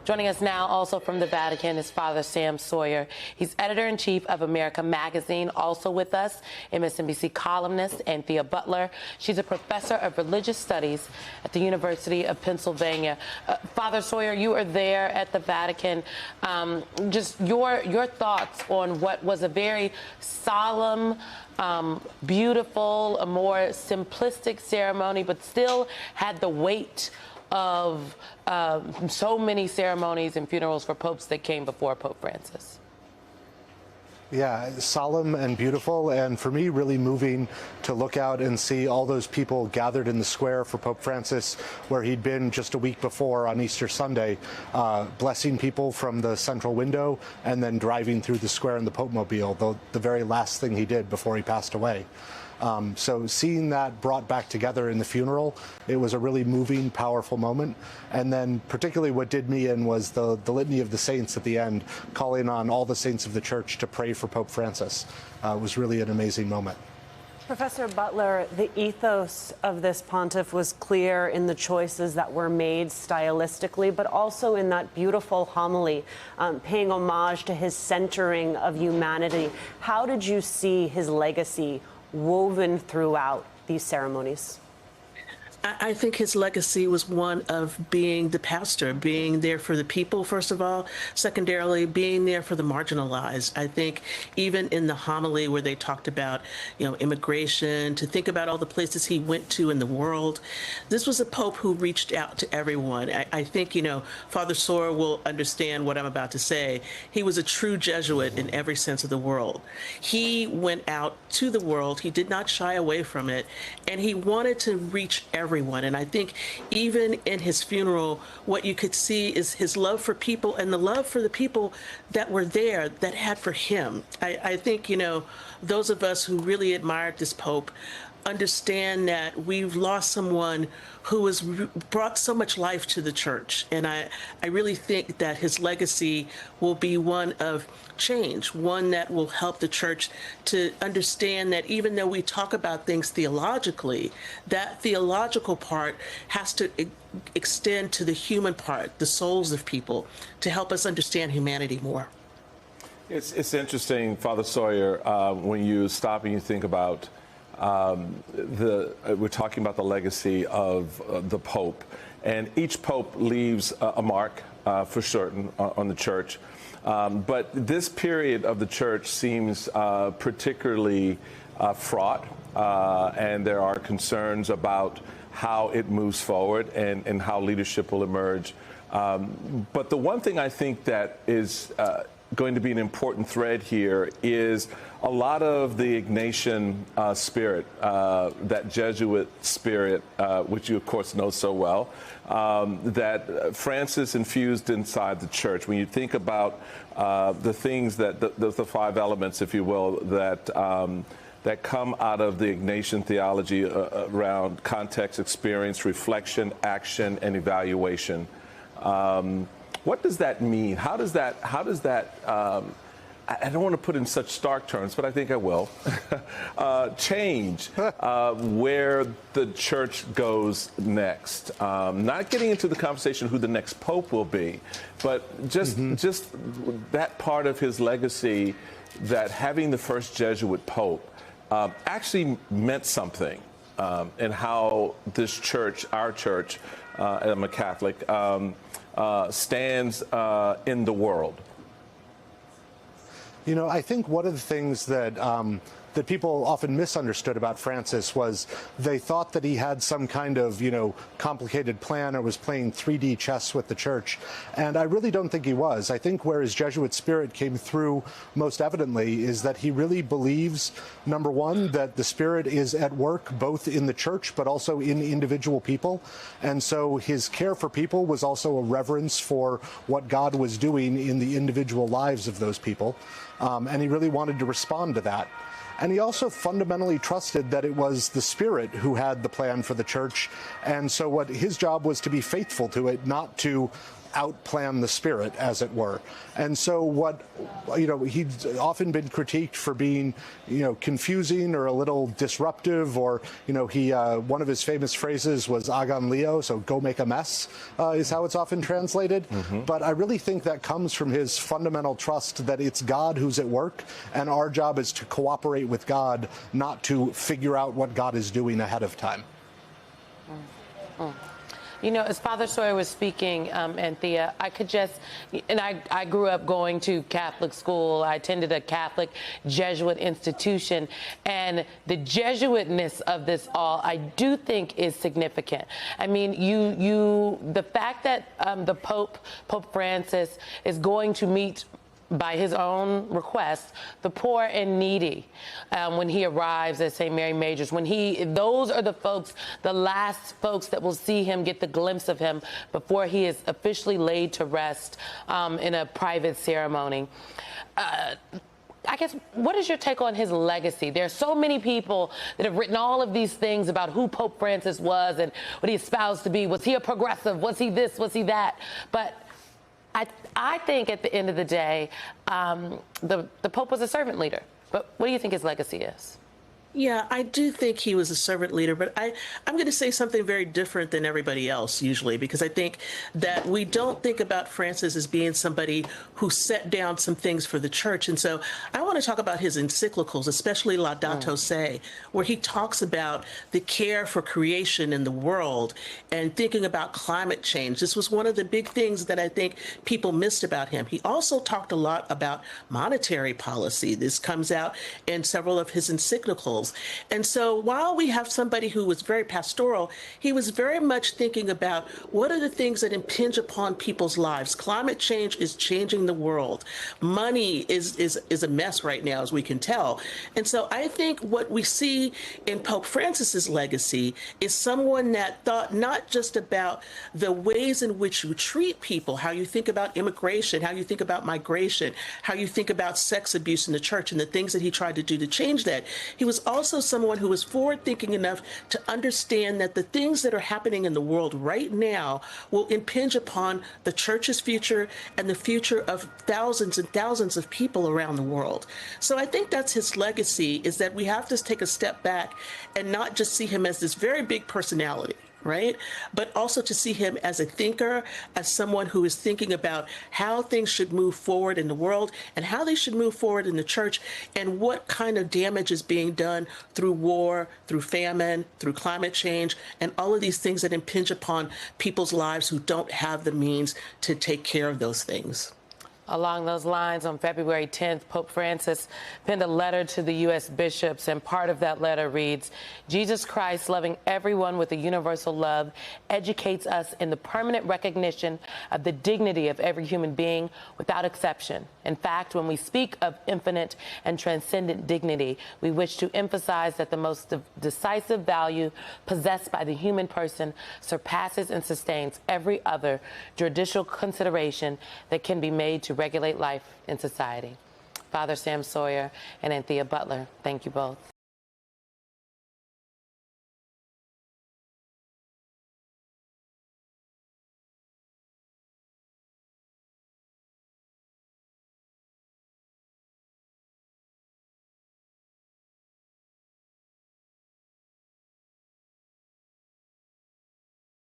Joining us now, also from the Vatican, is Father Sam Sawyer. He's editor-in-chief of America Magazine. Also with us, MSNBC columnist Anthea Butler. She's a professor of religious studies at the University of Pennsylvania. Father Sawyer, you are there at the Vatican. Just your thoughts on what was a very solemn, beautiful, a more simplistic ceremony, but still had the weight of so many ceremonies and funerals for popes that came before Pope Francis. Yeah, solemn and beautiful, and for me, really moving to look out and see all those people gathered in the square for Pope Francis, where he'd been just a week before on Easter Sunday, blessing people from the central window and then driving through the square in the Pope Mobile, the very last thing he did before he passed away. So seeing that brought back together in the funeral, it was a really moving, powerful moment. And then particularly what did me in was the litany of the saints at the end, calling on all the saints of the church to pray for Pope Francis. It was really an amazing moment. Professor Butler, the ethos of this pontiff was clear in the choices that were made stylistically, but also in that beautiful homily, paying homage to his centering of humanity. How did you see his legacy woven throughout these ceremonies? I think his legacy was one of being the pastor, being there for the people, first of all. Secondarily, being there for the marginalized. I think even in the homily where they talked about, immigration, to think about all the places he went to in the world, this was a pope who reached out to everyone. I think, Father Sawyer will understand what I'm about to say. He was a true Jesuit in every sense of the world. He went out to the world. He did not shy away from it, and he wanted to reach everyone. And I think even in his funeral, what you could see is his love for people and the love for the people that were there that had for him. I think, those of us who really admired this Pope understand that we've lost someone who has brought so much life to the church. And I really think that his legacy will be one of change, one that will help the church to understand that even though we talk about things theologically, that theological part has to extend to the human part, the souls of people, to help us understand humanity more. It's interesting, Father Sawyer, when you stop and you think about we're talking about the legacy of the Pope, and each Pope leaves a mark for certain on the church. But this period of the church seems particularly fraught, and there are concerns about how it moves forward and how leadership will emerge. But the one thing I think that is going to be an important thread here is a lot of the Ignatian spirit, that Jesuit spirit, which you of course know so well, that Francis infused inside the church. When you think about the things that the five elements, if you will, that that come out of the Ignatian theology around context, experience, reflection, action, and evaluation. What does that mean? How does that, I don't want to put in such stark terms, but I think I will, change where the church goes next? Not getting into the conversation who the next pope will be, but just that part of his legacy, that having the first Jesuit pope actually meant something in how this church, our church, I'm a Catholic, stands in the world. I think one of the things that that people often misunderstood about Francis was they thought that he had some kind of, complicated plan or was playing 3D chess with the church. And I really don't think he was. I think where his Jesuit spirit came through most evidently is that he really believes, number one, that the Spirit is at work both in the church but also in individual people. And so his care for people was also a reverence for what God was doing in the individual lives of those people. And he really wanted to respond to that. And he also fundamentally trusted that it was the Spirit who had the plan for the church. And so what his job was to be faithful to it, not to outplan the Spirit, as it were. And so he's often been critiqued for being, confusing or a little disruptive, or, one of his famous phrases was "Agan Leo," so "go make a mess," is how it's often translated. But I really think that comes from his fundamental trust that it's God who's at work, and our job is to cooperate with God, not to figure out what God is doing ahead of time. As Father Sawyer was speaking, Anthea, I could just, and I grew up going to Catholic school. I attended a Catholic Jesuit institution, and the Jesuitness of this all, I do think, is significant. I mean, the fact that the Pope Francis, is going to meet, by his own request, the poor and needy when he arrives at St. Mary Majors. Those are the last folks that will see him, get the glimpse of him before he is officially laid to rest in a private ceremony. I guess, what is your take on his legacy? There are so many people that have written all of these things about who Pope Francis was and what he espoused to be. Was he a progressive? Was he this? Was he that? But I think at the end of the day, the Pope was a servant leader. But what do you think his legacy is? Yeah, I do think he was a servant leader, but I'm going to say something very different than everybody else usually, because I think that we don't think about Francis as being somebody who set down some things for the church. And so I want to talk about his encyclicals, especially Laudato Si, where he talks about the care for creation in the world and thinking about climate change. This was one of the big things that I think people missed about him. He also talked a lot about monetary policy. This comes out in several of his encyclicals. And so while we have somebody who was very pastoral, he was very much thinking about what are the things that impinge upon people's lives. Climate change is changing the world. Money is a mess right now, as we can tell. And so I think what we see in Pope Francis's legacy is someone that thought not just about the ways in which you treat people, how you think about immigration, how you think about migration, how you think about sex abuse in the church and the things that he tried to do to change that. He was also someone who was forward-thinking enough to understand that the things that are happening in the world right now will impinge upon the church's future and the future of thousands and thousands of people around the world. So I think that's his legacy, is that we have to take a step back and not just see him as this very big personality, right? But also to see him as a thinker, as someone who is thinking about how things should move forward in the world and how they should move forward in the church, and what kind of damage is being done through war, through famine, through climate change, and all of these things that impinge upon people's lives who don't have the means to take care of those things. Along those lines, on February 10th, Pope Francis penned a letter to the U.S. bishops, and part of that letter reads, "Jesus Christ, loving everyone with a universal love, educates us in the permanent recognition of the dignity of every human being without exception. In fact, when we speak of infinite and transcendent dignity, we wish to emphasize that the most decisive value possessed by the human person surpasses and sustains every other judicial consideration that can be made to regulate life in society." Father Sam Sawyer and Anthea Butler, thank you both.